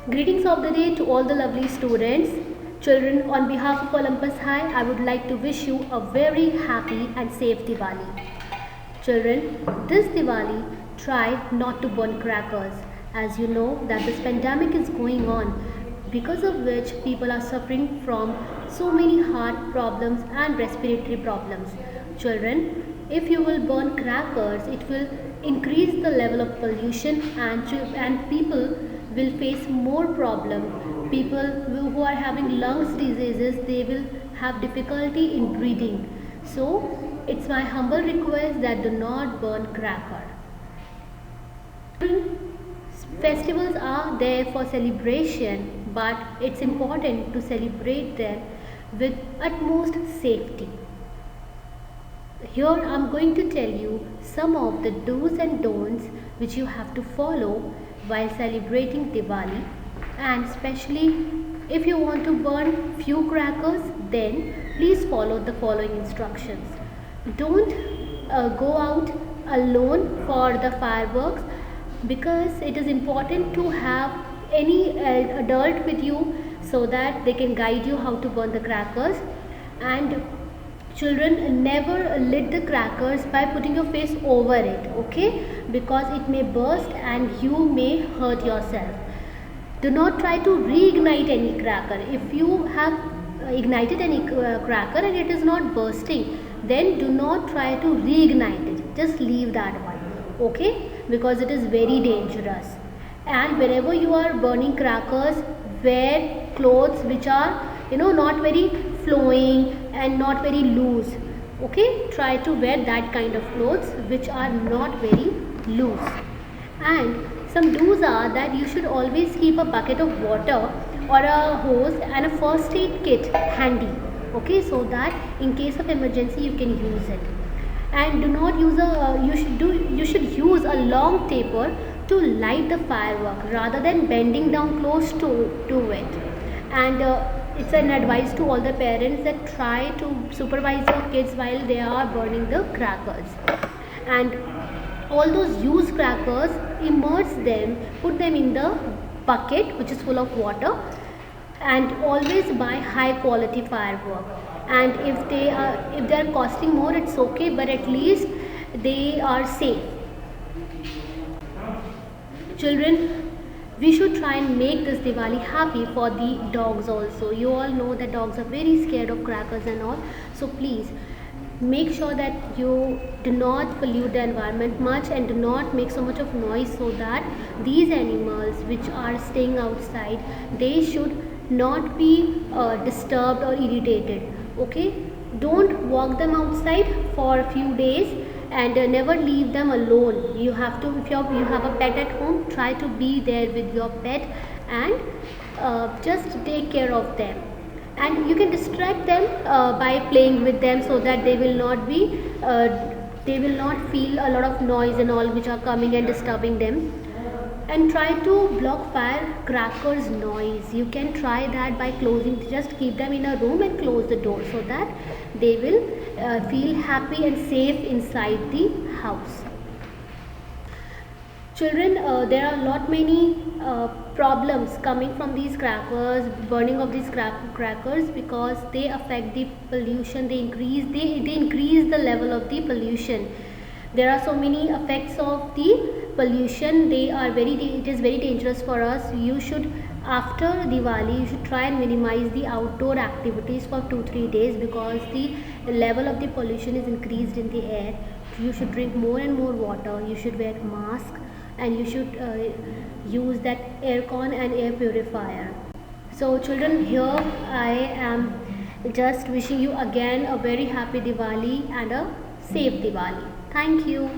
Greetings of the day to all the lovely students. Children, on behalf of Olympus High, I would like to wish you a very happy and safe Diwali. Children, this Diwali, try not to burn crackers, as you know that this pandemic is going on, because of which people are suffering from so many heart problems and respiratory problems. Children, if you will burn crackers, it will increase the level of pollution, and people will face more problem. People who are having lungs diseases, they will have difficulty in breathing. So it's my humble request that do not burn cracker. Festivals are there for celebration, but it's important to celebrate them with utmost safety. Here I am going to tell you some of the do's and don'ts which you have to follow while celebrating Diwali, and especially if you want to burn few crackers, then please follow the following instructions. Don't go out alone for the fireworks, because it is important to have any adult with you so that they can guide you how to burn the crackers. And children, never lit the crackers by putting your face over it, okay, because it may burst and you may hurt yourself. Do not try to reignite any cracker. If you have ignited any cracker and it is not bursting, then do not try to reignite it. Just leave that one, okay, because it is very dangerous. And whenever you are burning crackers, wear clothes which are not very flowing and not very loose, okay. Try to wear that kind of clothes which are not very loose. And some do's are that you should always keep a bucket of water or a hose and a first aid kit handy, okay, so that in case of emergency you can use it. And do not use you should use a long taper to light the firework rather than bending down close to it. And it's an advice to all the parents that try to supervise your kids while they are burning the crackers. And all those used crackers, immerse them, put them in the bucket which is full of water, and always buy high quality firework. And if they are costing more, it's okay, but at least they are safe. Children, we should try and make this Diwali happy for the dogs also. You all know that dogs are very scared of crackers and all, so please make sure that you do not pollute the environment much and do not make so much of noise, so that these animals which are staying outside, they should not be disturbed or irritated, okay. Don't walk them outside for a few days, and never leave them alone. You have to, if you have a pet at home, try to be there with your pet and just take care of them. And you can distract them by playing with them, so that they will not feel a lot of noise and all which are coming and disturbing them. And try to block firecrackers noise. You can try that by closing, just keep them in a room and close the door, so that they will feel happy and safe inside the house. Children, there are lot many problems coming from these crackers, burning of these crackers, because they affect the pollution. They increase the level of the pollution. There are so many effects of the pollution. It is very dangerous for us. You should, after Diwali, you should try and minimize the outdoor activities for 2-3 days, because the level of the pollution is increased in the air. You should drink more and more water. You should wear mask, and you should use that aircon and air purifier. So children, here I am just wishing you again a very happy Diwali and a safe Diwali. Thank you.